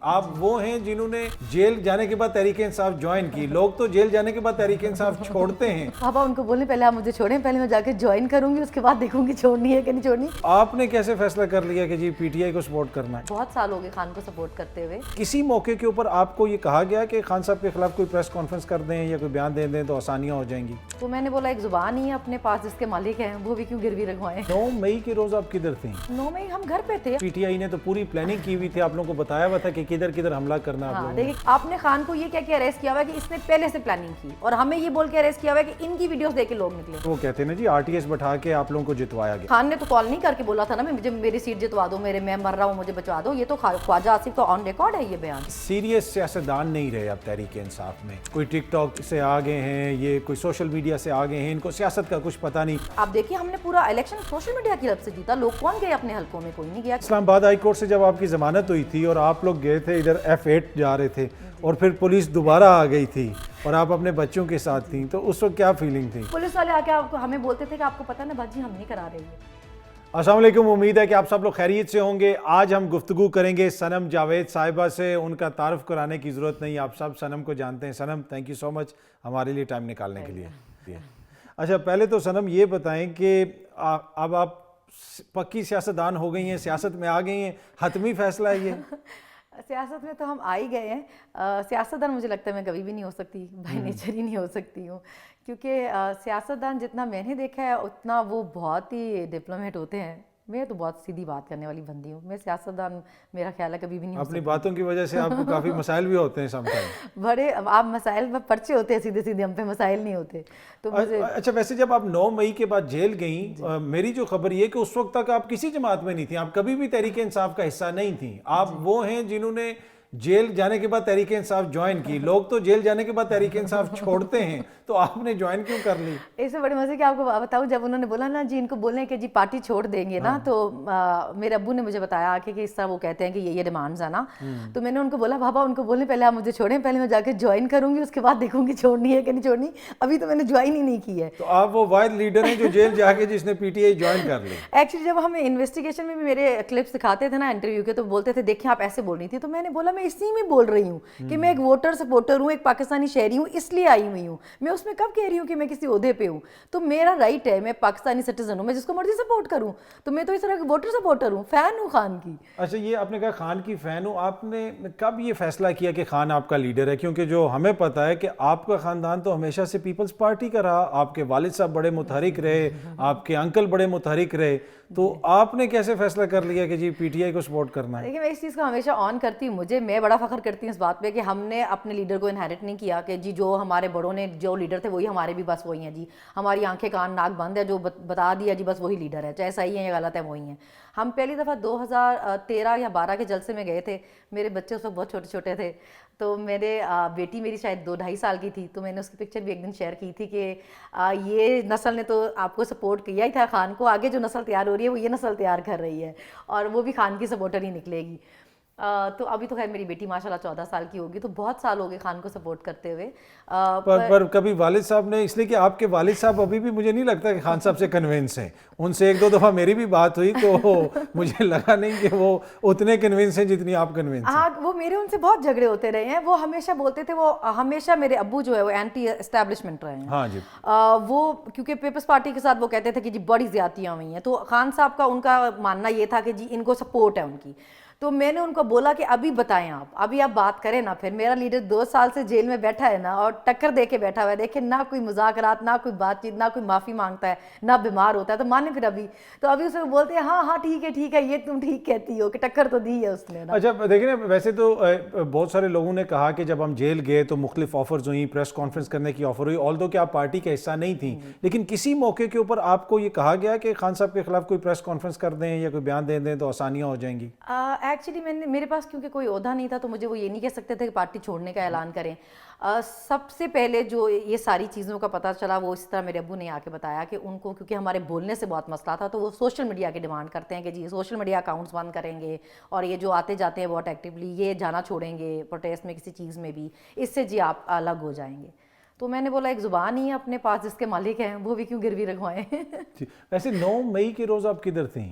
آپ وہ ہیں جنہوں نے جیل جانے کے بعد تحریک انصاف جوائن کی. لوگ تو جیل جانے کے بعد تحریک انصاف چھوڑتے ہیں. پاپا ان کو بولنے پہلے آپ مجھے چھوڑیں, پہلے میں جا کے جوائن کروں گی, اس کے بعد دیکھوں گی چھوڑنی ہے کہ نہیں چھوڑنی. آپ نے کیسے فیصلہ کر لیا کہ جی پی ٹی آئی کو سپورٹ کرنا ہے؟ بہت سال ہو گئے خان کو سپورٹ کرتے ہوئے. کسی موقع کے اوپر آپ کو یہ کہا گیا کہ خان صاحب کے خلاف کوئی پریس کانفرنس کر دیں یا کوئی بیان دے دیں تو آسانیاں ہو جائیں گی؟ تو میں نے بولا ایک زبان ہی ہے اپنے پاس جس کے مالک ہیں, وہ بھی کیوں گروی رکھوائیں. 9 مئی کے روز آپ کدھر تھیں؟ 9 مئی ہم گھر پہ تھے. پی ٹی آئی نے تو پوری پلاننگ کی ہوئی تھی, آپ لوگوں کو بتایا ہوا تھا کہ کدھر کدھر حملہ کرنا ہے. ہاں دیکھیں, آپ نے خان کو یہ کہہ کے اریسٹ کیا ہوا ہے کہ اس نے پہلے سے پلاننگ کی, اور ہمیں یہ بول کے اریسٹ کیا ہوا ہے کہ ان کی ویڈیوز دیکھ کے لوگ نکلے. وہ کہتے ہیں نا جی آر ٹی ایس بٹھا کے آپ لوگوں کو جتوایا گیا. خان نے تو کال نہیں کر کے بولا تھا نا مجھے میری سیٹ جتوا دو, میں مر رہا ہوں مجھے بچا دو. یہ تو خواجہ آصف تو آن ریکارڈ ہے یہ بیان. سیریس سیاستدان نہیں رہے اب تحریک انصاف میں. کوئی ٹک ٹاک سے آگے ہیں, یہ کوئی سوشل میڈیا سے آگے ہیں, ان کو سیاست کا کچھ پتہ نہیں. آپ دیکھیے ہم نے پورا الیکشن سوشل میڈیا کی طرف سے جیتا. لوگ کون گئے اپنے حلقوں میں؟ کوئی نہیں گیا. اسلام آباد ہائی کورٹ سے جب آپ کی ضمانت ہوئی تھی اور آپ لوگ گئے تھے ادھر F8 جا رہے تھے اور پھر پولیس دوبارہ آ گئی تھی اور آپ اپنے بچوں کے ساتھ تھیں, تو اس وقت کیا فیلنگ تھی؟ پولیس والے آ کے آپ کو ہمیں بولتے تھے کہ آپ کو پتہ نا باجی ہم نہیں کرا رہے ہیں. السلام علیکم, امید ہے کہ آپ سب لوگ خیریت سے ہوں گے. آج ہم گفتگو کریں گے صنم جاوید صاحبہ سے. ان کا تعارف کرانے کی ضرورت نہیں, آپ سب صنم کو جانتے ہیں. صنم, تھینک یو سو مچ ہمارے لیے ٹائم نکالنے کے لیے. اچھا, پہلے تو صنم یہ بتائیں کہ اب آپ پکی سیاستدان ہو گئی ہیں, سیاست میں آ گئی ہیں, حتمی فیصلہ ہے یہ؟ سیاست میں تو ہم آ ہی گئے ہیں. سیاستدان مجھے لگتا ہے میں کبھی بھی نہیں ہو سکتی, بائی نیچر ہی نہیں ہو سکتی ہوں, کیونکہ سیاستدان جتنا میں نے دیکھا ہے اتنا وہ بہت ہی ڈپلومیٹ ہوتے ہیں. میں تو بہت سیدھی بات کرنے والی بندی ہوں. میں سیاستدان میرا خیال ہے کبھی بھی نہیں ہو اپنی باتوں کی وجہ سے آپ کو کافی مسائل بھی ہوتے ہیں سم ٹائم. بڑے آپ مسائل میں پرچے ہوتے ہیں سیدھے سیدھے, ہم پہ مسائل نہیں ہوتے. تو مجھے اچھا, ویسے جب آپ 9 مئی کے بعد جیل گئیں, میری جو خبر یہ کہ اس وقت تک آپ کسی جماعت میں نہیں تھیں, آپ کبھی بھی تحریک انصاف کا حصہ نہیں تھیں. آپ وہ ہیں جنہوں نے جیل جانے کے بعد تحریک انصاف جوائن کی. لوگ تو جیل جانے کے بعد تحریک انصاف چھوڑتے ہیں, تو آپ نے جوائن کیوں کر لی؟ اس سے بڑے مزے کی آپ کو بتاؤں, جب انہوں نے بولا نا جی ان کو بولیں کہ جی پارٹی چھوڑ دیں گے نا, تو میرے ابو نے مجھے بتایا کہ اس طرح وہ کہتے ہیں کہ یہ ڈیمانڈز ہیں نا. تو میں نے ان کو بولا بابا ان کو بولنے پہلے آپ مجھے چھوڑیں, پہلے میں جا کے جوائن کروں گی, اس کے بعد دیکھوں گی چھوڑنی ہے کہ نہیں چھوڑنی. ابھی تو میں نے جوائن ہی نہیں کی ہے. تو آپ وہ واحد لیڈر ہیں جو جیل جا کے جس نے پی ٹی آئی جوائن کر لی. ایکچولی جب ہمیں انویسٹیگیشن میں بھی میرے کلپس دکھاتے تھے نا انٹرویو کے, تو بولتے تھے دیکھیں آپ ایسے بول رہی تھی. تو میں نے بولا میں اسی میں بول رہی ہوں کہ میں ایک ووٹر سپورٹر ہوں, ایک پاکستانی شہری ہوں, اس لیے آئی ہوئی ہوں. میں اس میں کب کہہ رہی ہوں کہ میں کسی عہدے پہ ہوں. تو میرا رائٹ ہے, میں پاکستانی سٹیزن ہوں, میں جس کو مرضی سپورٹ کروں. تو میں تو اس طرح کی ووٹر سپورٹر ہوں, فین ہوں خان کی. اچھا, یہ آپ نے کہا خان کی فین ہوں, آپ نے کب یہ فیصلہ کیا کہ خان آپ کا لیڈر ہے؟ کیونکہ جو ہمیں پتہ ہے کہ آپ کا خاندان تو ہمیشہ سے پیپلز پارٹی کا رہا, آپ کے والد صاحب بڑے متحرک رہے, آپ کے انکل بڑے متحرک رہے, تو آپ نے کیسے فیصلہ کر لیا کہ جی پی ٹی آئی کو سپورٹ کرنا ہے؟ دیکھیں میں اس چیز کو ہمیشہ آن کرتی ہوں. میں بڑا فخر کرتی ہوں اس بات پہ کہ ہم نے اپنے لیڈر کو انہیرٹ نہیں کیا کہ جی جو ہمارے بڑوں نے جو لیڈر تھے وہی ہمارے بھی بس وہی ہیں. جی ہماری آنکھیں کان ناک بند ہے, جو بتا دیا جی بس وہی لیڈر ہے, چاہے صحیح ہے یا غلط ہے وہی ہیں. ہم پہلی دفعہ 2013 یا 12 کے جلسے میں گئے تھے. میرے بچے اس وقت بہت چھوٹے چھوٹے تھے, تو میرے بیٹی میری شاید 2-2.5 سال کی تھی. تو میں نے اس کی پکچر بھی ایک دن شیئر کی تھی کہ یہ نسل نے تو آپ کو سپورٹ کیا ہی تھا خان کو, آگے جو نسل تیار ہو رہی ہے وہ یہ نسل تیار کر رہی ہے, اور وہ بھی خان کی سپورٹر ہی نکلے گی. تو ابھی تو خیر میری بیٹی ماشاءاللہ 14 سال کی ہوگی, تو بہت سال ہو گئے خان کو سپورٹ کرتے ہوئے. پر کبھی والد صاحب نے, اس لیے کہ آپ کے والد صاحب ابھی بھی مجھے نہیں لگتا کہ خان صاحب سے کنونس ہیں. ان سے 1-2 دفعہ میری بھی بات ہوئی تو مجھے لگا نہیں کہ وہ اتنے کنونس ہیں جتنی آپ کنونس ہیں. ہاں, وہ میرے ان سے بہت جھگڑے ہوتے رہے ہیں. وہ ہمیشہ بولتے تھے, وہ ہمیشہ میرے ابو جو ہے وہ اینٹی اسٹیبلشمنٹ رہے ہیں. ہاں جی, وہ کیونکہ پیپلز پارٹی کے ساتھ وہ کہتے تھے کہ جی بڑی زیادتیاں ہوئی ہیں. تو خان صاحب کا ان کا ماننا یہ تھا کہ جی ان کو سپورٹ ہے ان کی. تو میں نے ان کو بولا کہ ابھی بتائیں ابھی آپ بات کریں نا. پھر میرا لیڈر 2 سال سے جیل میں بیٹھا ہے نا, اور ٹکر دے کے بیٹھا ہوا ہے. دیکھیں نہ کوئی مذاکرات, نہ کوئی بات چیت, نہ کوئی معافی مانگتا ہے, نہ بیمار ہوتا ہے. تو مانے پھر ابھی اس کو بولتے ہیں ہاں ٹھیک ہے, یہ تم ٹھیک کہتی ہو کہ ٹکر تو دی ہے اس نے. اچھا دیکھیں نا, ویسے تو بہت سارے لوگوں نے کہا کہ جب ہم جیل گئے تو مختلف آفرز ہوئیں, پریس کانفرنس کرنے کی آفر ہوئی, آلدو کہ آپ پارٹی کا حصہ نہیں تھیں, لیکن کسی موقع کے اوپر آپ کو یہ کہا گیا کہ خان صاحب کے خلاف کوئی پریس کانفرنس کر دیں یا کوئی بیان دے دیں تو آسانیاں ہو جائیں گی؟ ایکچولی میرے پاس کیونکہ کوئی عہدہ نہیں تھا, تو مجھے وہ یہ نہیں کہہ سکتے تھے کہ پارٹی چھوڑنے کا اعلان کریں. سب سے پہلے جو یہ ساری چیزوں کا پتہ چلا وہ اس طرح میرے ابو نے آ کے بتایا کہ ان کو کیونکہ ہمارے بولنے سے بہت مسئلہ تھا, تو وہ سوشل میڈیا کی ڈیمانڈ کرتے ہیں کہ جی سوشل میڈیا اکاؤنٹس بند کریں گے, اور یہ جو آتے جاتے ہیں بہت ایکٹیولی یہ جانا چھوڑیں گے پروٹیسٹ میں کسی چیز میں بھی, اس سے جی آپ الگ ہو جائیں گے. تو میں نے بولا ایک زبان ہی ہے اپنے پاس جس کے مالک ہیں, وہ بھی کیوں گروی رکھوائیں. ویسے 9 مئی کے روز آپ کدھر تھیں؟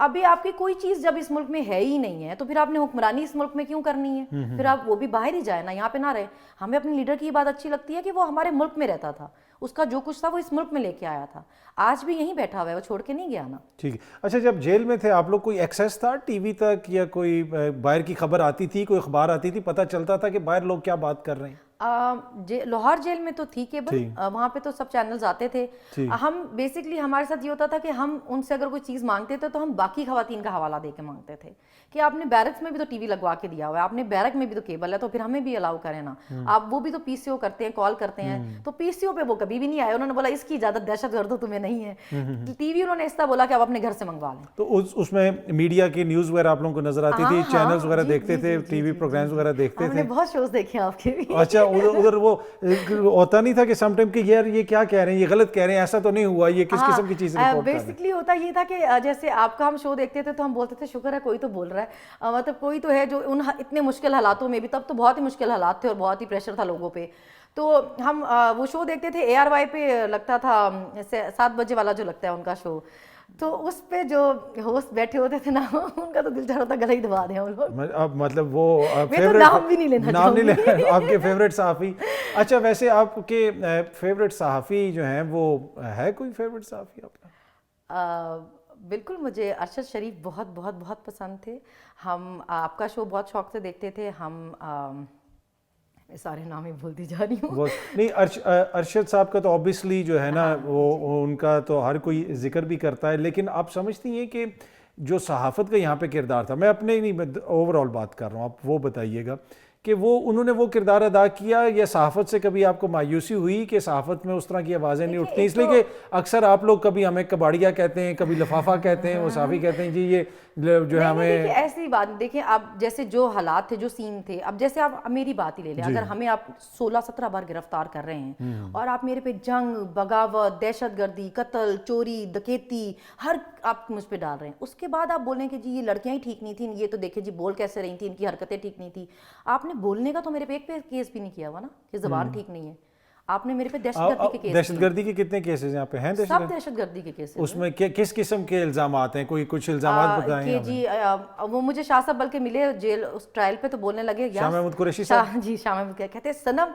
ابھی آپ کی کوئی چیز جب اس ملک میں ہے ہی نہیں ہے تو پھر آپ نے حکمرانی اس ملک میں کیوں کرنی ہے؟ پھر آپ وہ بھی باہر ہی جائیں نا, یہاں پہ نہ رہے. ہمیں اپنے لیڈر کی یہ بات اچھی لگتی ہے کہ وہ ہمارے ملک میں رہتا تھا, اس کا جو کچھ تھا وہ اس ملک میں لے کے آیا تھا, آج بھی یہیں بیٹھا ہوا ہے, وہ چھوڑ کے نہیں گیا نا. ٹھیک ہے. اچھا جب جیل میں تھے آپ لوگ کوئی ایکسیس تھا ٹی وی تک, یا کوئی باہر کی خبر آتی تھی, کوئی اخبار آتی تھی, پتہ چلتا تھا کہ باہر لوگ کیا بات کر رہے ہیں؟ لاہور جیل میں تو تھی کیبل, وہاں پہ تو سب چینلز آتے تھے. ہم بیسکلی ہمارے ساتھ یہ ہوتا تھا کہ ہم ان سے اگر کوئی چیز مانگتے تھے تو ہم باقی خواتین کا حوالہ دے کے مانگتے تھے کہ آپ نے بیرکس میں بھی تو ٹی وی لگوا کے دیا ہوا ہے, آپ نے بیرک میں بھی تو کیبل ہے, تو پھر ہمیں بھی الاؤ کریں نا. آپ وہ بھی تو پی سی او کرتے ہیں, کال کرتے ہیں, تو پی سی او پہ وہ کبھی بھی نہیں آئے. انہوں نے بولا اس کی اجازت دہشت گرد تمہیں نہیں ہے. ٹی وی انہوں نے اس طرح بولا کہ آپ اپنے گھر سے منگوا لیں. تو اس میں میڈیا کی نیوز وغیرہ آپ لوگوں کو نظر آتی تھی, چینلز وغیرہ دیکھتے تھے, ٹی وی پروگرامز وغیرہ دیکھتے ہم نے تھے؟ بہت شوز دیکھے آپ کے بھی. اچھا ادھر وہ ہوتا نہیں تھا کہ سم ٹائم کہ یار یہ کیا کہہ رہے ہیں, یہ غلط کہہ رہے ہیں, ایسا تو نہیں ہوا, یہ کس قسم کی چیز رپورٹ کر رہے ہیں؟ بیسکلی ہوتا یہ تھا کہ جیسے آپ کا ہم شو دیکھتے تھے تو ہم بولتے تھے شکر ہے کوئی تو بول رہا ہے, مطلب کوئی تو ہے جو ان اتنے مشکل حالاتوں میں بھی, تب تو بہت ہی مشکل حالات تھے اور بہت ہی پریشر تھا لوگوں پہ, تو ہم وہ شو دیکھتے تھے. ARY پہ لگتا تھا 7 بجے والا جو لگتا ہے ان کا شو, تو اس پہ جو ہوسٹ بیٹھے ہوتے تھے نا, ان کا تو دل چاہ رہا تھا گلا ہی دبا دیں ہم لوگ. اب مطلب وہ نام بھی نہیں لینا, نام نہیں لینا, آپ کے فیوریٹ صحافی. اچھا ویسے آپ کے فیوریٹ صحافی جو ہیں وہ ہے کوئی فیوریٹ صحافی آپ کا؟ بالکل, مجھے ارشد شریف بہت بہت بہت پسند تھے. ہم آپ کا شو بہت شوق سے دیکھتے تھے. ہم سارے نام ہی بھولتی جا رہی ہوں. نہیں ارشد صاحب کا تو آبویسلی جو ہے نا وہ ان کا تو ہر کوئی ذکر بھی کرتا ہے, لیکن آپ سمجھتی ہیں کہ جو صحافت کا یہاں پہ کردار تھا, میں اپنے نہیں میں اوور آل بات کر رہا ہوں, آپ وہ بتائیے گا کہ وہ انہوں نے وہ کردار ادا کیا, یا صحافت سے کبھی آپ کو مایوسی ہوئی کہ صحافت میں اس طرح کی آوازیں نہیں اٹھتی؟ اس لیے کہ اکثر آپ لوگ کبھی ہمیں کباڑیا کہتے ہیں, کبھی لفافہ کہتے ہیں, وہ صحافی کہتے ہیں جی یہ جو ہے ہمیں. ایسی بات دیکھیں آپ, جیسے جو حالات تھے, جو سین تھے, اب جیسے آپ میری بات ہی لے لیں, اگر ہمیں آپ 16-17 بار گرفتار کر رہے ہیں اور آپ میرے پہ جنگ, بغاوت, دہشت گردی, قتل, چوری, ڈکیتی, ہر آپ مجھ پہ ڈال رہے ہیں, اس کے بعد آپ بولیں کہ جی یہ لڑکیاں ہی ٹھیک نہیں تھیں, یہ تو دیکھیں جی بول کیسے رہی تھیں, ان کی حرکتیں ٹھیک نہیں تھی. آپ نے بولنے کا تو میرے پہ ایک پہ کیس بھی نہیں کیا ہوا نا کہ زبان ٹھیک نہیں ہے. آپ نے میرے پہ دہشت گردی کے کیس, دہشت گردی کے کتنے کیسز یہاں پہ ہیں؟ سب دہشت گردی کے کیس. اس میں کس قسم کے الزامات ہیں؟ کوئی کچھ الزامات بتائیں کہ جی وہ مجھے شاہ صاحب بلکہ ملے جیل اس ٹرائل پہ, تو بولنے لگے شاہ محمود قریشی صاحب. جی شاہ محمود کہتے ہیں صنم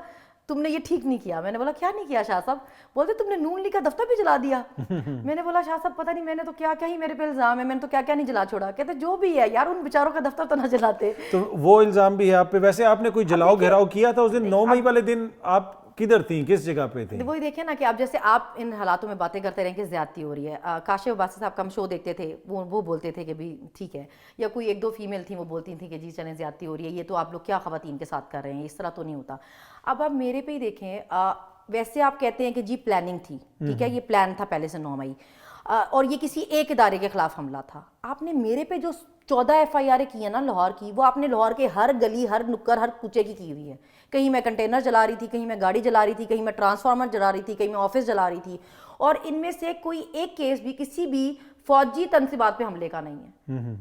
تم نے یہ ٹھیک نہیں کیا. میں نے بولا کیا نہیں کیا شاہ صاحب؟ بولتے تم نے نون لیگ کا دفتر بھی جلا دیا. میں نے بولا شاہ صاحب پتہ نہیں میں نے تو کیا کیا ہی میرے پہ الزام ہے, میں نے تو کیا کیا نہیں جلا چھوڑا. کہتے جو بھی ہے یار ان بیچاروں کا دفتر تو نہ جلاتے. تو وہ الزام بھی ہے آپ پہ. ویسے آپ نے کوئی جلاؤ گھیراؤ کیا تھا اس دن 9 مئی والے دن؟ آپ کدھر تھیں, کس جگہ پہ تھیں؟ وہی دیکھیں نا کہ آپ جیسے آپ ان حالاتوں میں باتیں کرتے رہیں کہ زیادتی ہو رہی ہے. کاشف عباسی صاحب کا ہم شو دیکھتے تھے, وہ بولتے تھے کہ بھی ٹھیک ہے, یا کوئی 1-2 فیمیل تھیں وہ بولتی تھیں کہ جی چلیں زیادتی ہو رہی ہے, یہ تو آپ لوگ کیا خواتین کے ساتھ کر رہے ہیں, اس طرح تو نہیں ہوتا. اب آپ میرے پہ ہی دیکھیں, ویسے آپ کہتے ہیں کہ جی پلاننگ تھی, ٹھیک ہے, یہ پلان تھا پہلے سے 9 مئی, اور یہ کسی ایک ادارے کے خلاف حملہ تھا. آپ نے میرے پہ جو 14 FIR کی ہیں نا لاہور کی, وہ آپ نے لاہور کے ہر گلی, ہر نکر, ہر کوچے کی ہوئی ہے. کہیں میں کنٹینر جلا رہی تھی, کہیں میں گاڑی جلا رہی تھی, کہیں میں ٹرانسفارمر جلا رہی تھی, کہیں میں آفس جلا رہی تھی, اور ان میں سے کوئی ایک کیس بھی کسی بھی فوجی تنصیبات پہ حملے کا نہیں ہے.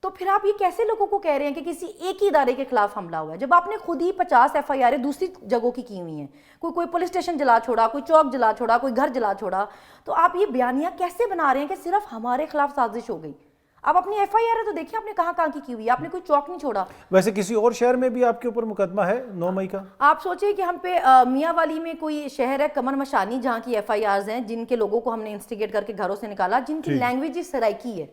تو پھر آپ یہ کیسے لوگوں کو کہہ رہے ہیں کہ کسی ایک ہی ادارے کے خلاف حملہ ہوا ہے, جب آپ نے خود ہی 50 FIR دوسری جگہوں کی ہوئی ہیں. کوئی پولیس اسٹیشن جلا چھوڑا, کوئی چوک جلا چھوڑا, کوئی گھر جلا چھوڑا. تو آپ یہ بیانیہ کیسے بنا رہے ہیں کہ صرف ہمارے خلاف سازش ہو گئی؟ آپ اپنی FIR تو دیکھیں آپ نے کہاں کہاں کی ہوئی ہے, آپ نے کوئی چوک نہیں چھوڑا. ویسے کسی اور شہر میں بھی آپ کے اوپر مقدمہ ہے 9 مئی کا؟ آپ سوچیں کہ ہم پہ میاں والی میں کوئی شہر ہے قمر مشانی, جہاں کی FIRs ہیں, جن کے لوگوں کو ہم نے انسٹیگیٹ کر کے گھروں سے نکالا, جن کی لینگویج ہی سرائکی ہے.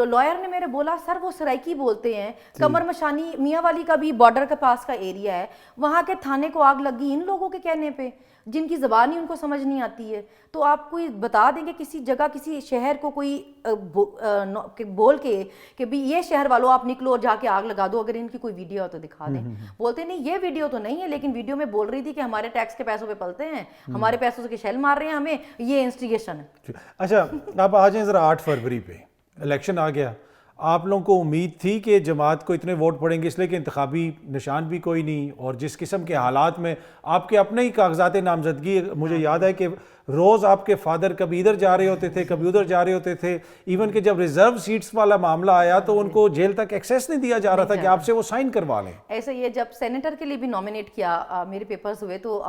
لائر نے میرے بولا سر وہ سرائکی بولتے ہیں. قمر مشانی میاں والی کا بھی بارڈر کے پاس کا ایریا ہے, وہاں کے تھانے کو آگ لگی ان لوگوں کے کہنے پہ, جن کی زبان ہی ان کو سمجھ نہیں آتی ہے. تو آپ کوئی بتا دیں کہ کسی جگہ کسی شہر کو کوئی بول کے کہ بھی یہ شہر والوں آپ نکلو اور جا کے آگ لگا دو, اگر ان کی کوئی ویڈیو ہو تو دکھا دیں. بولتے نہیں یہ ویڈیو تو نہیں ہے, لیکن ویڈیو میں بول رہی تھی کہ ہمارے ٹیکس کے پیسوں پہ پلتے ہیں, ہمارے پیسوں سے شیل مار رہے ہیں ہمیں, یہ انسٹیگیشن ہے. اچھا آپ آ جائیں ذرا 8 فروری پہ الیکشن آ گیا. آپ لوگوں کو امید تھی کہ جماعت کو اتنے ووٹ پڑیں گے, اس لیے کہ انتخابی نشان بھی کوئی نہیں, اور جس قسم کے حالات میں آپ کے اپنے ہی کاغذات نامزدگی, مجھے یاد ہے کہ روز آپ کے فادر کبھی ادھر جا رہے ہوتے تھے کبھی ادھر جا رہے ہوتے تھے، ایون کہ جب ریزرو سیٹس والا معاملہ آیا تو ان کو جیل تک ایکسیس نہیں دیا جا رہا تھا کہ آپ سے وہ سائن کروا لیں. ایسے یہ جب سینیٹر کے لیے بھی نامینیٹ کیا میرے پیپرز ہوئے تو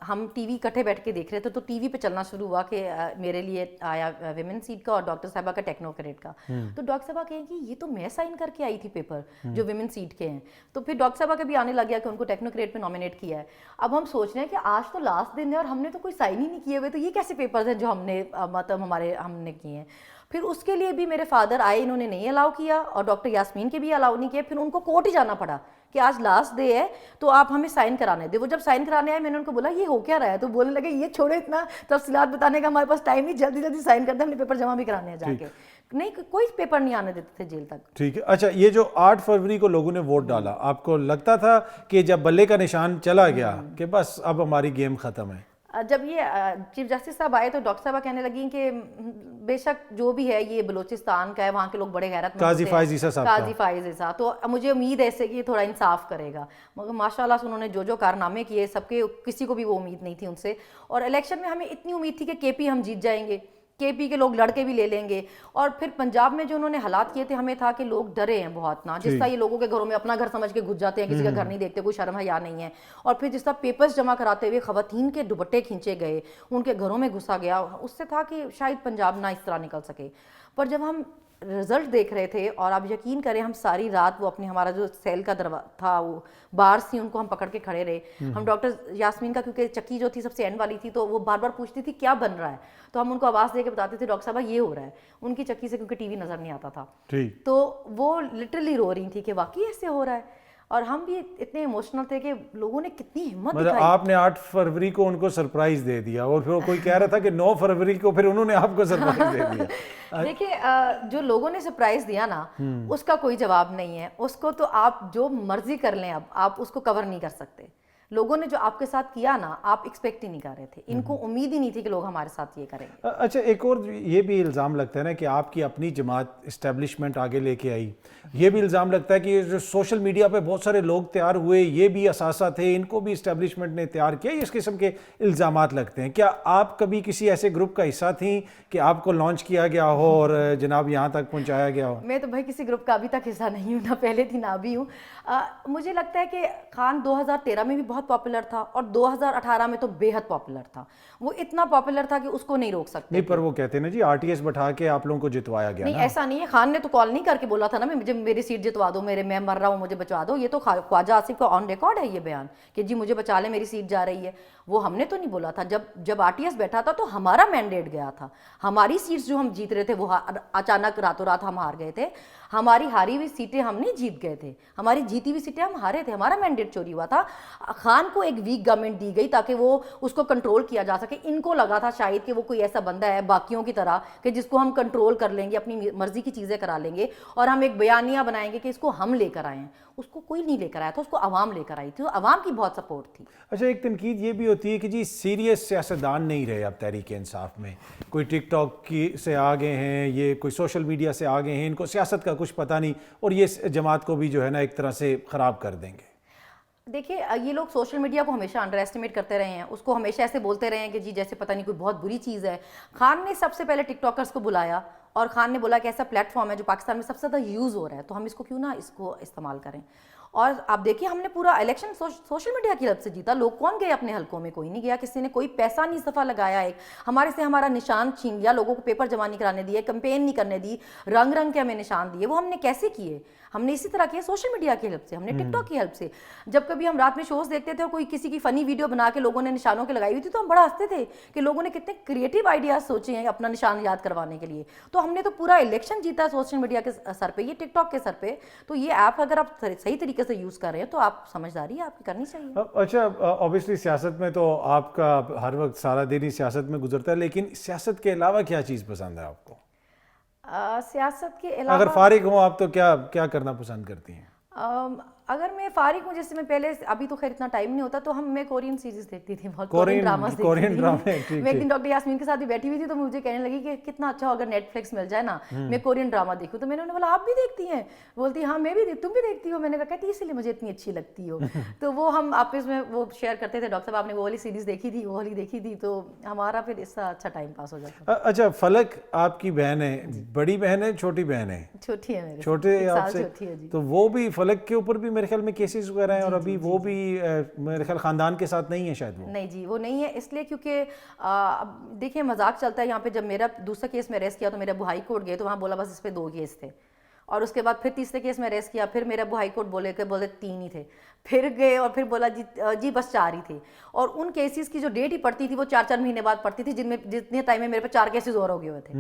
ہم ٹی وی کٹھے بیٹھ کے دیکھ رہے تھے تو ٹی وی پہ چلنا شروع ہوا کہ میرے لیے آیا ویمن سیٹ کا اور ڈاکٹر صاحبہ کا ٹیکنوکریٹ کا. تو ڈاکٹر صاحبہ کہیں کہ یہ تو میں سائن کر کے آئی تھی پیپر جو ویمن سیٹ کے ہیں. تو پھر ڈاکٹر صاحبہ کا بھی آنے لگ گیا کہ ان کو ٹیکنوکریٹ پہ نامینیٹ کیا ہے. اب ہم سوچ رہے ہیں کہ آج تو لاسٹ دن ہے اور ہم نے تو کوئی سائن ہی نہیں کیے ہوئے، تو یہ کیسے پیپرز ہیں جو ہم نے مطلب ہم نے کیے ہیں. پھر اس کے لیے بھی میرے فادر آئے، انہوں نے نہیں الاؤ کیا اور ڈاکٹر یاسمین کے بھی الاؤ نہیں کیا. پھر ان کو کورٹ ہی جانا پڑا کہ آج لاسٹ ڈے ہے تو آپ ہمیں سائن کرانے دیں. وہ جب سائن کرانے آئے میں نے ان کو بولا یہ ہو کیا رہا ہے، تو بولنے لگے یہ چھوڑے اتنا تفصیلات بتانے کا ہمارے پاس ٹائم نہیں، جلدی جلدی سائن کرتے ہیں، ہم نے پیپر جمع بھی کرانے ہیں جا کے. نہیں کوئی پیپر نہیں آنے دیتے تھے جیل تک. ٹھیک ہے. اچھا یہ جو 8 فروری کو لوگوں نے ووٹ ڈالا، آپ کو لگتا تھا کہ جب بلے کا نشان چلا گیا کہ بس اب ہماری گیم ختم ہے؟ جب یہ چیف جسٹس صاحب آئے تو ڈاکٹر صاحبہ کہنے لگیں کہ بے شک جو بھی ہے یہ بلوچستان کا ہے، وہاں کے لوگ بڑے غیرت مند ہیں. قاضی فائز عیسیٰ صاحب، قاضی فائز عیسیٰ، تو مجھے امید ہے کہ یہ تھوڑا انصاف کرے گا. مگر ماشاء اللہ سے انہوں نے جو کارنامے کیے سب کے، کسی کو بھی وہ امید نہیں تھی ان سے. اور الیکشن میں ہمیں اتنی امید تھی کہ کے پی ہم جیت جائیں گے، کے پی کے لوگ لڑکے بھی لے لیں گے. اور پھر پنجاب میں جو انہوں نے حالات کیے تھے ہمیں تھا کہ لوگ ڈرے ہیں بہت نا، جس طرح یہ لوگوں کے گھروں میں اپنا گھر سمجھ کے گھس جاتے ہیں، کسی کا گھر نہیں دیکھتے، کوئی شرم حیا نہیں ہے. اور پھر جس طرح پیپرز جمع کراتے ہوئے خواتین کے دوپٹے کھینچے گئے، ان کے گھروں میں گھسا گیا، اس سے تھا کہ شاید پنجاب نہ اس طرح نکل سکے. پر جب ہم رزلٹ دیکھ رہے تھے اور آپ یقین کریں ہم ساری رات وہ اپنے ہمارا جو سیل کا تھا وہ بارس تھی ان کو ہم پکڑ کے کھڑے رہے. ہم ڈاکٹر یاسمین کا کیونکہ چکی جو تھی سب سے اینڈ والی تھی تو وہ بار بار پوچھتی تھی کیا بن رہا ہے، تو ہم ان کو آواز دے کے بتاتے تھے ڈاکٹر صاحبہ یہ ہو رہا ہے. ان کی چکی سے کیونکہ ٹی وی نظر نہیں آتا تھا تو وہ لٹرلی رو رہی تھی کہ واقعی ایسے ہو رہا ہے. اور ہم بھی اتنے ایموشنل تھے کہ لوگوں نے کتنی ہمت مطلب آپ نے 8 فروری کو ان کو سرپرائز دے دیا اور پھر کوئی کہہ رہا تھا کہ 9 فروری کو پھر انہوں نے آپ کو سرپرائز دے دیا. دیکھیے جو لوگوں نے سرپرائز دیا نا اس کا کوئی جواب نہیں ہے. اس کو تو آپ جو مرضی کر لیں، اب آپ اس کو کور نہیں کر سکتے. لوگوں نے جو آپ کے ساتھ کیا نا آپ ایکسپیکٹ ہی نہیں کر رہے تھے، ان کو امید ہی نہیں تھی کہ لوگ ہمارے ساتھ یہ کریں گے. اچھا ایک اور یہ بھی الزام لگتا ہے نا کہ آپ کی اپنی جماعت اسٹیبلشمنٹ آگے لے کے آئی. یہ بھی الزام لگتا ہے کہ جو سوشل میڈیا پہ بہت سارے لوگ تیار ہوئے یہ بھی اثاثہ تھے، ان کو بھی اسٹیبلشمنٹ نے تیار کیا. اس قسم کے الزامات لگتے ہیں. کیا آپ کبھی کسی ایسے گروپ کا حصہ تھیں کہ آپ کو لانچ کیا گیا ہو اور جناب یہاں تک پہنچایا گیا ہو؟ میں تو بھائی کسی گروپ کا ابھی تک حصہ نہیں ہوں، نہ پہلے تھی نہ بھی ہوں. مجھے لگتا ہے کہ خان 2013 میں بھی بہت پاپولر تھا اور 2018 میں تو بے حد پاپولر تھا. وہ اتنا پاپولر تھا کہ اس کو نہیں روک سکتے. نہیں پر وہ کہتے ہیں نا جی آر ٹی ایس بٹھا کے آپ لوگوں کو جتوایا گیا. نہیں ایسا نہیں ہے، خان نے تو کال نہیں کر کے بولا تھا نا مجھے میری سیٹ جتوا دو، میں مر رہا ہوں مجھے بچوا دو. یہ تو خواجہ آصف کا آن ریکارڈ ہے یہ بیان کہ جی مجھے بچا لیں میری سیٹ جا رہی ہے. وہ ہم نے تو نہیں بولا تھا. جب آر ٹی ایس بیٹھا تھا تو ہمارا مینڈیٹ گیا تھا. ہماری سیٹس جو ہم جیت رہے تھے وہ اچانک راتوں رات ہم ہار گئے تھے. ہماری ہاری ہوئی سیٹیں ہم نہیں جیت گئے تھے، ہماری جیتی ہوئی سیٹیں ہم ہارے تھے. ہمارا مینڈیٹ چوری ہوا تھا. خان کو ایک ویک گورنمنٹ دی گئی تاکہ وہ اس کو کنٹرول کیا جا سکے. ان کو لگا تھا شاید کہ وہ کوئی ایسا بندہ ہے باقیوں کی طرح کہ جس کو ہم کنٹرول کر لیں گے، اپنی مرضی کی چیزیں کرا لیں گے اور ہم ایک بیانیہ بنائیں گے کہ اس کو ہم لے کر آئے ہیں. اس کو کوئی نہیں لے کر آیا تھا، اس کو عوام لے کر آئی تھی. عوام کی بہت سپورٹ تھی. اچھا ایک تنقید یہ بھی ہوتی ہے کہ جی سیریس سیاستدان نہیں رہے اب تحریک انصاف میں. کوئی ٹک ٹاک کی سے آگے ہیں، یہ کوئی سوشل میڈیا سے آگے ہیں، ان کو سیاست کا کچھ پتہ نہیں اور یہ جماعت کو بھی جو ہے نا ایک طرح سے خراب کر دیں گے. دیکھیے یہ لوگ سوشل میڈیا کو ہمیشہ انڈر ایسٹیمیٹ کرتے رہے ہیں، اس کو ہمیشہ ایسے بولتے رہے ہیں کہ جی جیسے پتہ نہیں کوئی بہت بری چیز ہے. خان نے سب سے پہلے ٹک ٹاکرز کو بلایا اور خان نے بولا کہ ایسا پلیٹ فارم ہے جو پاکستان میں سب سے زیادہ یوز ہو رہا ہے تو ہم اس کو کیوں نہ اس کو استعمال کریں. اور آپ دیکھیے ہم نے پورا الیکشن سوشل میڈیا کی ہیلپ سے جیتا. لوگ کون گئے اپنے حلقوں میں؟ کوئی نہیں گیا. کسی نے کوئی پیسہ نہیں اس دفعہ لگایا. ایک ہمارے سے ہمارا نشان چھین لیا، لوگوں کو پیپر جمع نہیں کرانے دیے، کمپین نہیں کرنے دی، رنگ رنگ کے ہمیں نشان دیے. وہ ہم نے کیسے کیے؟ ہم نے اسی طرح کیا سوشل میڈیا کی ہیلپ سے، ہم نے ٹک ٹاک کی ہیلپ سے. جب کبھی ہم رات میں شوز دیکھتے تھے اور کوئی کسی کی فنی ویڈیو بنا کے لوگوں نے نشانوں کے لگائی ہوئی تھی تو ہم بڑا ہنستے تھے کہ لوگوں نے کتنے کریٹیو آئیڈیاز سوچے ہیں اپنا نشان یاد کروانے کے لیے. تو ہم نے تو پورا الیکشن جیتا سوشل میڈیا کے سر پہ، یہ ٹک ٹاک کے سر پہ. تو یہ ایپ اگر آپ صحیح طریقے سے یوز کر رہے ہیں تو آپ سمجھداری آپ کی کرنی چاہیے. اچھا اوبیسلی سیاست میں تو آپ کا ہر وقت سارا دن ہی سیاست میں گزرتا ہے، لیکن سیاست کے علاوہ کیا چیز پسند ہے آپ کو؟ سیاست کے علاوہ اگر فارغ ہوں آپ تو کیا کرنا پسند کرتی ہیں؟ اگر میں فارغ ہوں، جیسے میں پہلے، ابھی تو خیر اتنا ٹائم نہیں ہوتا، تو میں کورین سیریز دیکھتی تھی، بہت کورین ڈراماز دیکھتی تھی. میں ایک دن ڈاکٹر یاسمین کے ساتھ بھی بیٹھی ہوئی تھی، تو مجھے کہنے لگی کہ کتنا اچھا اگر نیٹ فلکس مل جائے نا میں کورین ڈراما دیکھوں. تو میں نے انہیں بولا آپ بھی دیکھتی ہیں؟ بولتی ہاں میں بھی تم بھی دیکھتی ہو؟ میں نے کہا کہتی اسی لیے مجھے اتنی اچھی لگتی ہو. تو وہ ہم آپس میں وہ شیئر کرتے تھے، ڈاکٹر صاحب آپ نے وہ والی سیریز دیکھی تھی، وہ والی دیکھی تھی، تو ہمارا پھر اس کا اچھا ٹائم پاس ہو جاتا. اچھا فلک آپ کی بہن ہے، بڑی بہن ہے چھوٹی بہن ہے؟ چھوٹی ہے میرے، چھوٹے ایک آپ سال سے. چھوٹی ہے جی. تو وہ بھی فلک کے اوپر بھی میرے خیال میں کیسز وغیرہ ہیں، اور ابھی وہ بھی میرے خیال خاندان کے ساتھ نہیں ہے شاید وہ. نہیں جی وہ نہیں ہے، اس لیے کیونکہ دیکھیں مذاق چلتا ہے یہاں پہ. جب میرا دوسرا کیس میں ریسٹ کیا تو میرے ابو ہائی کورٹ گئے، تو وہاں بولا بس اس پہ 2 کیس تھے. اور اس کے بعد پھر تیسرے کیس میں ریسٹ کیا، پھر میرے ابو ہائی کورٹ بولے 3 ہی تھے. پھر گئے اور پھر بولا جی بس 4 ہی تھے. اور ان کیسز کی جو ڈیٹ ہی پڑتی تھی وہ 4 مہینے بعد پڑتی تھی، جن میں جتنے ٹائم میں میرے پہ 4 کیسز اور ہو گئے ہوئے تھے.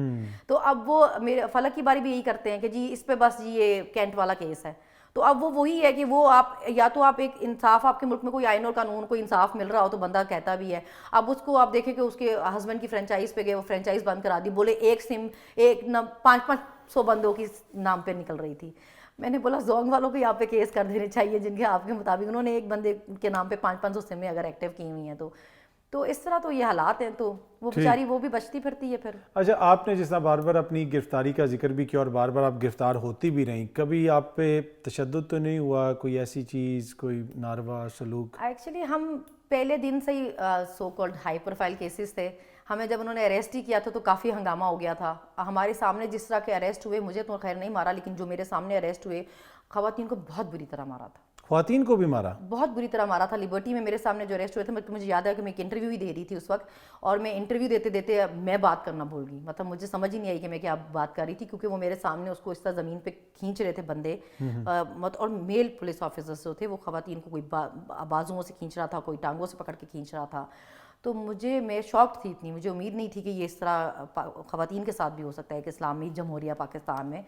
تو اب وہ میرے فلک کی باری بھی یہی کرتے ہیں کہ جی اس پہ بس جی یہ کینٹ والا کیس ہے. تو اب وہ وہی ہے کہ وہ آپ یا تو آپ ایک انصاف، آپ کے ملک میں کوئی آئین اور قانون کوئی انصاف مل رہا ہو تو بندہ کہتا بھی ہے. اب اس کو آپ دیکھیں کہ اس کے ہسبینڈ کی فرینچائز پہ گئے، وہ فرینچائز بند کرا دی، بولے ایک سم 500 بندوں کی نام پہ نکل رہی تھی. میں نے بولا زونگ والوں کو آپ پہ کیس کر دینے چاہیے جن کے آپ کے مطابق انہوں نے ایک بندے کے نام پہ 500 سمیں اگر ایکٹیو کی ہوئی ہیں. تو اس طرح تو یہ حالات ہیں، تو وہ بیچاری وہ بھی بچتی پھرتی ہے پھر. اچھا آپ نے جس طرح بار بار اپنی گرفتاری کا ذکر بھی کیا اور بار بار آپ گرفتار ہوتی بھی رہیں، کبھی آپ پہ تشدد تو نہیں ہوا، کوئی ایسی چیز، کوئی ناروا سلوک؟ ایکچولی ہم پہلے دن سے ہی so called high profile cases تھے. ہمیں جب انہوں نے اریسٹ ہی کیا تھا تو کافی ہنگامہ ہو گیا تھا. ہمارے سامنے جس طرح کے اریسٹ ہوئے، مجھے تو خیر نہیں مارا، لیکن جو میرے سامنے اریسٹ ہوئے خواتین کو بہت بری طرح مارا تھا. خواتین کو بھی مارا؟ بہت بری طرح مارا تھا. لبرٹی میں میرے سامنے جو اریسٹ ہوئے تھے، مجھے یاد ہے کہ میں ایک انٹرویو ہی دے رہی تھی اس وقت، اور میں انٹرویو دیتے دیتے میں بات کرنا بھول گئی. مطلب مجھے سمجھ ہی نہیں آئی کہ میں کیا بات کر رہی تھی، کیونکہ وہ میرے سامنے اس کو اس طرح زمین پہ کھینچ رہے تھے بندے. اور میل پولیس آفیسرس جو تھے وہ خواتین کو کوئی بازوؤں سے کھینچ رہا تھا، کوئی ٹانگوں سے پکڑ کے کھینچ رہا تھا. تو میں شاکڈ تھی اتنی، مجھے امید نہیں تھی کہ یہ اس طرح خواتین کے ساتھ بھی ہو سکتا ہے کہ اسلامی جمہوریہ پاکستان میں.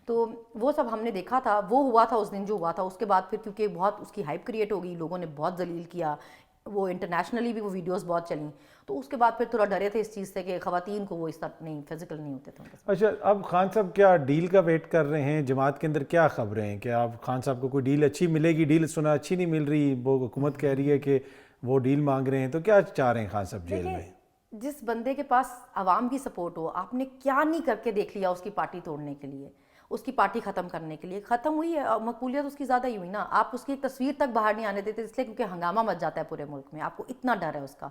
تو وہ سب ہم نے دیکھا تھا، وہ ہوا تھا اس دن جو ہوا تھا. اس کے بعد پھر کیونکہ بہت اس کی ہائپ کریٹ ہو گئی، لوگوں نے بہت ذلیل کیا، وہ انٹرنیشنلی بھی وہ ویڈیوز بہت چلیں. تو اس کے بعد پھر تھوڑا ڈرے تھے اس چیز سے کہ خواتین کو وہ اس طرح نہیں فزیکل نہیں ہوتے تھے. اچھا اب خان صاحب کیا ڈیل کا ویٹ کر رہے ہیں؟ جماعت کے اندر کیا خبریں ہیں کہ آپ خان صاحب کو کوئی ڈیل اچھی ملے گی؟ ڈیل سنا اچھی نہیں مل رہی، وہ حکومت کہہ رہی ہے کہ وہ ڈیل مانگ رہے ہیں، تو کیا چاہ رہے ہیں خان صاحب جیل میں؟ جس بندے کے پاس عوام کی سپورٹ ہو، آپ نے کیا نہیں کر کے دیکھ لیا اس کی پارٹی توڑنے کے لیے، اس کی پارٹی ختم کرنے کے لیے. ختم ہوئی ہے، مقبولیت اس کی زیادہ ہی ہوئی نا. آپ اس کی ایک تصویر تک باہر نہیں آنے دیتے، اس لیے کیونکہ ہنگامہ مچ جاتا ہے پورے ملک میں. آپ کو اتنا ڈر ہے اس کا.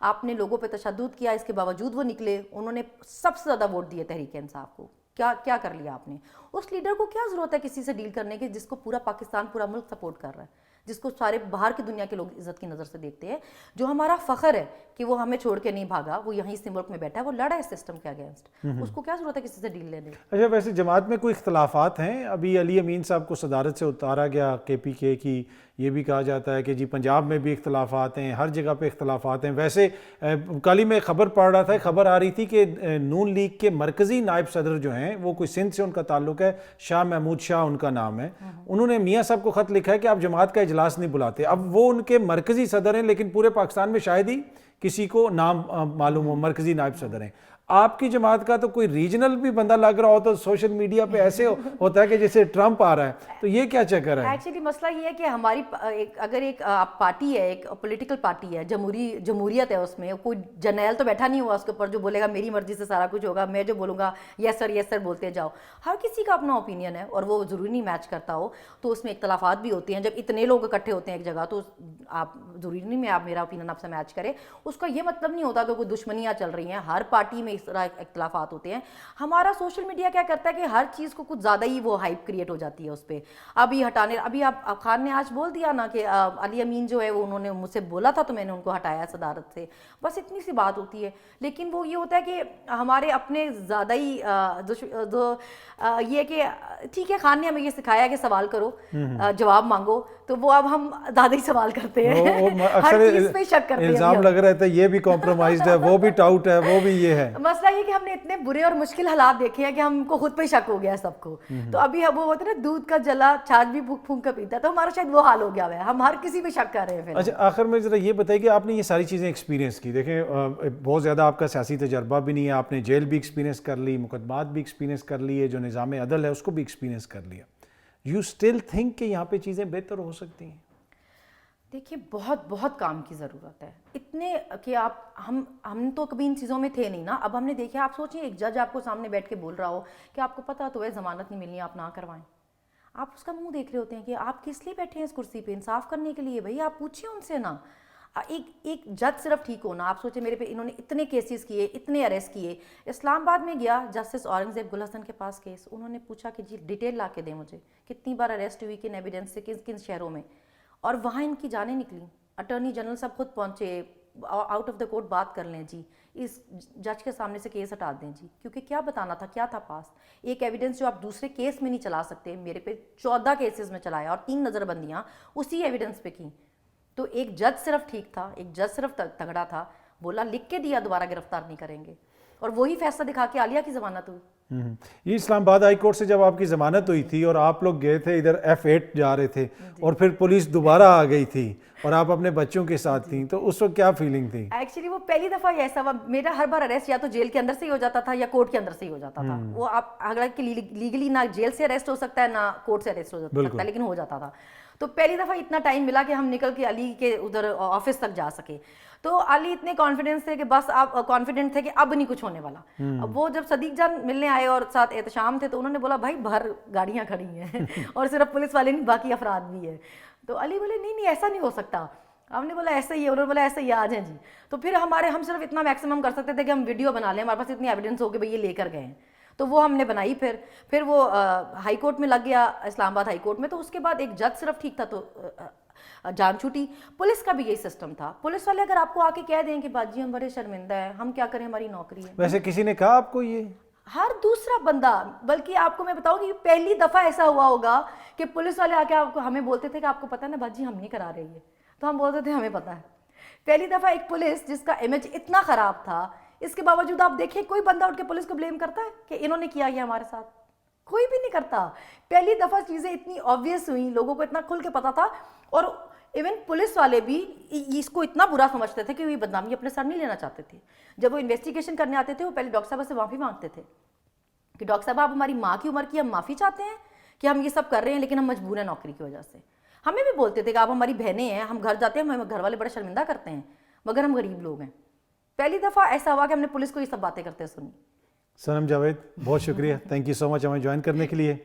آپ نے لوگوں پہ تشدد کیا، اس کے باوجود وہ نکلے. انہوں نے سب سے زیادہ ووٹ دیے تحریک انصاف کو. کیا کر لیا آپ نے؟ اس لیڈر کو کیا ضرورت ہے کسی سے ڈیل کرنے کی جس کو پورا پاکستان، پورا ملک سپورٹ کر رہا ہے، جس کو سارے باہر کی دنیا کے لوگ عزت کی نظر سے دیکھتے ہیں، جو ہمارا فخر ہے کہ وہ ہمیں چھوڑ کے نہیں بھاگا، وہ یہیں اس ملک میں بیٹھا ہے، وہ لڑا ہے سسٹم کے اگینسٹ. اس کو کیا ضرورت ہے کسی سے ڈیل لینے؟ اچھا ویسے جماعت میں کوئی اختلافات ہیں؟ ابھی علی امین صاحب کو صدارت سے اتارا گیا کے پی کے کی، یہ بھی کہا جاتا ہے کہ جی پنجاب میں بھی اختلافات ہیں، ہر جگہ پہ اختلافات ہیں. ویسے کل ہی میں خبر پڑھ رہا تھا، خبر آ رہی تھی کہ نون لیگ کے مرکزی نائب صدر جو ہیں، وہ کوئی سندھ سے ان کا تعلق ہے، شاہ محمود شاہ ان کا نام ہے، انہوں نے میاں صاحب کو خط لکھا ہے کہ آپ جماعت کا اجلاس نہیں بلاتے. اب وہ ان کے مرکزی صدر ہیں، لیکن پورے پاکستان میں شاید ہی کسی کو نام معلوم ہو مرکزی نائب صدر ہیں. آپ کی جماعت کا تو کوئی ریجنل بھی بندہ لگ رہا ہو تو سوشل میڈیا پہ ایسے ہوتا ہے کہ جیسے ٹرمپ آ رہا ہے، تو یہ کیا چکر ہے؟ ایکچولی مسئلہ یہ ہے کہ ہماری اگر ایک پارٹی ہے، ایک پولیٹیکل پارٹی ہے، جمہوریت ہے، اس میں کوئی جرنیل تو بیٹھا نہیں ہوا اس کے اوپر جو بولے گا میری مرضی سے سارا کچھ ہوگا، میں جو بولوں گا یس سر بولتے جاؤ. ہر کسی کا اپنا اوپینین ہے اور وہ ضروری نہیں میچ کرتا ہو، تو اس میں اختلافات بھی ہوتے ہیں. جب اتنے لوگ اکٹھے ہوتے ہیں ایک جگہ تو آپ ضروری نہیں میں آپ میرا اوپینین آپ سے میچ کرے. اس کا یہ مطلب نہیں ہوتا کہ کوئی دشمنیاں چل رہی ہیں. ہر پارٹی میں اس طرح اختلافات ہوتے ہیں. ہمارا سوشل میڈیا کیا کرتا ہے کہ ہر چیز کو کچھ زیادہ ہی وہ ہائپ کریٹ ہو جاتی ہے اس پہ. ابھی آپ خان نے آج بول دیا نا کہ علی امین جو ہے وہ انہوں نے مجھ سے بولا تھا تو میں نے ان کو ہٹایا صدارت سے، بس اتنی سی بات ہوتی ہے. لیکن وہ یہ ہوتا ہے کہ ہمارے اپنے زیادہ ہی یہ کہ ٹھیک ہے خان نے ہمیں یہ سکھایا کہ سوال کرو، جواب مانگو، تو وہ اب ہم زیادہ ہی سوال کرتے ہیں، ہر چیز پہ شک کرتے ہیں. الزام لگ رہا تھا یہ بھی کمپرومائزڈ ہے، وہ بھی ٹاؤٹ ہے، وہ بھی یہ ہے. مسئلہ یہ کہ ہم نے اتنے برے اور مشکل حالات دیکھے ہیں کہ ہم کو خود پہ شک ہو گیا ہے سب کو. تو ابھی وہ ہوتا ہے نا دودھ کا جلا چھاچھ بھی پھونک پھونک کر پیتا ہے، تو ہمارا شاید وہ حال ہو گیا ہے، ہم ہر کسی پہ شک کر رہے ہیں. اچھا آخر میں ذرا یہ بتائیے کہ آپ نے یہ ساری چیزیں ایکسپیرینس کی، دیکھیں بہت زیادہ آپ کا سیاسی تجربہ بھی نہیں ہے، آپ نے جیل بھی ایکسپیرینس کر لی، مقدمات بھی ایکسپیرینس کر لیے، جو نظام عدل ہے اس کو بھی ایکسپیرینس کر لیا. you still think کہ یہاں پہ چیزیں بہتر ہو سکتی ہیں؟ دیکھیے بہت بہت کام کی ضرورت ہے، اتنے کہ آپ ہم تو کبھی ان چیزوں میں تھے نہیں نا. اب ہم نے دیکھا، آپ سوچیں ایک جج آپ کو سامنے بیٹھ کے بول رہا ہو کہ آپ کو پتہ تو ہے ضمانت نہیں ملنی، آپ نہ کروائیں. آپ اس کا منہ دیکھ رہے ہوتے ہیں کہ آپ کس لیے بیٹھے ہیں اس کرسی پہ؟ انصاف کرنے کے لیے. بھائی آپ پوچھیں ان سے نا. ایک جج صرف ٹھیک ہونا. آپ سوچیں میرے پہ انہوں نے اتنے کیسز کیے، اتنے اریسٹ کیے. اسلام آباد میں گیا جسٹس اورنگزیب گل حسن کے پاس کیس، انہوں نے پوچھا کہ جی ڈیٹیل لا کے دیں مجھے، کتنی بار اریسٹ ہوئی، کن ایویڈنس سے، کن شہروں میں. اور وہاں ان کی جانیں نکلی. اٹارنی جنرل صاحب خود پہنچے، آؤٹ آف دا کورٹ بات کر لیں جی، اس جج کے سامنے سے کیس ہٹا دیں جی، کیونکہ کیا بتانا تھا، کیا تھا پاس. ایک ایویڈنس جو آپ دوسرے کیس میں نہیں چلا سکتے، میرے پہ 14 کیسز میں چلایا اور 3 نظر بندیاں اسی ایویڈنس پہ کیں. تو ایک جج صرف ٹھیک تھا، ایک جج صرف تگڑا تھا، بولا لکھ کے دیا دوبارہ گرفتار نہیں کریں گے، اور وہی فیصلہ دکھا کے عالیہ کی ضمانت ہوئی. یہ اسلام آباد ہائی کورٹ سے جب آپ کی ضمانت ہوئی تھی اور آپ لوگ گئے تھے ادھر F8 جا رہے تھے اور پھر پولیس دوبارہ آ گئی تھی اور آپ اپنے بچوں کے ساتھ تھیں، تو اس وقت کیا فیلنگ تھی؟ ایکچولی وہ پہلی دفعہ یہ ایسا ہوا، میرا ہر بار اریسٹ یا تو جیل کے اندر سے ہی ہو جاتا تھا یا کورٹ کے اندر سے ہی ہو جاتا تھا. وہ آپ اگر لیگلی نہ جیل سے اریسٹ ہو سکتا ہے نہ کورٹ سے اریسٹ ہو سکتا ہے، لیکن ہو جاتا تھا. تو پہلی دفعہ اتنا ٹائم ملا کہ ہم نکل کے علی کے ادھر آفس تک جا سکے. تو علی اتنے کانفیڈنس تھے کہ بس آپ کانفیڈنٹ تھے کہ اب نہیں کچھ ہونے والا. اب وہ جب صدیق جان ملنے آئے اور ساتھ احتشام تھے تو انہوں نے بولا بھائی باہر گاڑیاں کھڑی ہیں اور صرف پولیس والے نہیں باقی افراد بھی ہیں. تو علی بولے نہیں ایسا نہیں ہو سکتا. ہم نے بولا ایسا ہی ہے، انہوں نے بولا ایسا ہی آ جائیں جی. تو پھر ہم صرف اتنا میکسیمم کر سکتے تھے کہ ہم ویڈیو بنا لیں، ہمارے پاس اتنی ایویڈنس ہو کہ بھئی یہ لے کر گئے ہیں. تو وہ ہم نے بنائی. پھر وہ ہائی کورٹ میں لگ گیا، اسلام آباد ہائی کورٹ میں. تو اس کے بعد ایک جج صرف ٹھیک تھا تو جان چھوٹی. پولیس کا بھی یہی سسٹم تھا. پولیس والے اگر آپ کو آ کے کہہ دیں کہ باجی ہم بڑے شرمندہ ہیں، ہم کیا کریں، ہماری نوکری ہے. ویسے کسی نے کہا آپ کو یہ؟ ہر دوسرا بندہ. بلکہ آپ کو میں بتاؤں کہ پہلی دفعہ ایسا ہوا ہوگا کہ پولیس والے آ کے آپ کو ہمیں بولتے تھے کہ آپ کو پتہ ہے نا باجی ہم نہیں کرا رہے یہ. تو ہم بولتے تھے ہمیں پتہ ہے. پہلی دفعہ ایک پولیس جس کا امیج اتنا خراب تھا، اس کے باوجود آپ دیکھیں کوئی بندہ اٹھ کے پولیس کو بلیم کرتا ہے کہ انہوں نے کیا یہ ہمارے ساتھ؟ کوئی بھی نہیں کرتا. پہلی دفعہ چیزیں اتنی آبویس ہوئیں، لوگوں کو اتنا کھل کے پتا تھا. اور ایون پولیس والے بھی اس کو اتنا برا سمجھتے تھے کہ وہ بدنامی اپنے سر نہیں لینا چاہتے تھے. جب وہ انویسٹیگیشن کرنے آتے تھے وہ پہلے ڈاکٹر صاحب سے معافی مانگتے تھے کہ ڈاکٹر صاحب آپ ہماری ماں کی عمر کی ہم معافی چاہتے ہیں کہ ہم یہ سب کر رہے ہیں لیکن ہم مجبور ہیں نوکری کی وجہ سے. ہمیں بھی بولتے تھے کہ آپ ہماری بہنیں ہیں، ہم گھر جاتے ہیں ہمیں گھر والے بڑے شرمندہ کرتے ہیں مگر ہم غریب لوگ ہیں. پہلی دفعہ ایسا ہوا کہ ہم نے پولیس کو یہ سب باتیں کرتے سنی. صنم جاوید بہت شکریہ، تھینک یو سو مچ ہمیں جوائن کرنے کے لیے.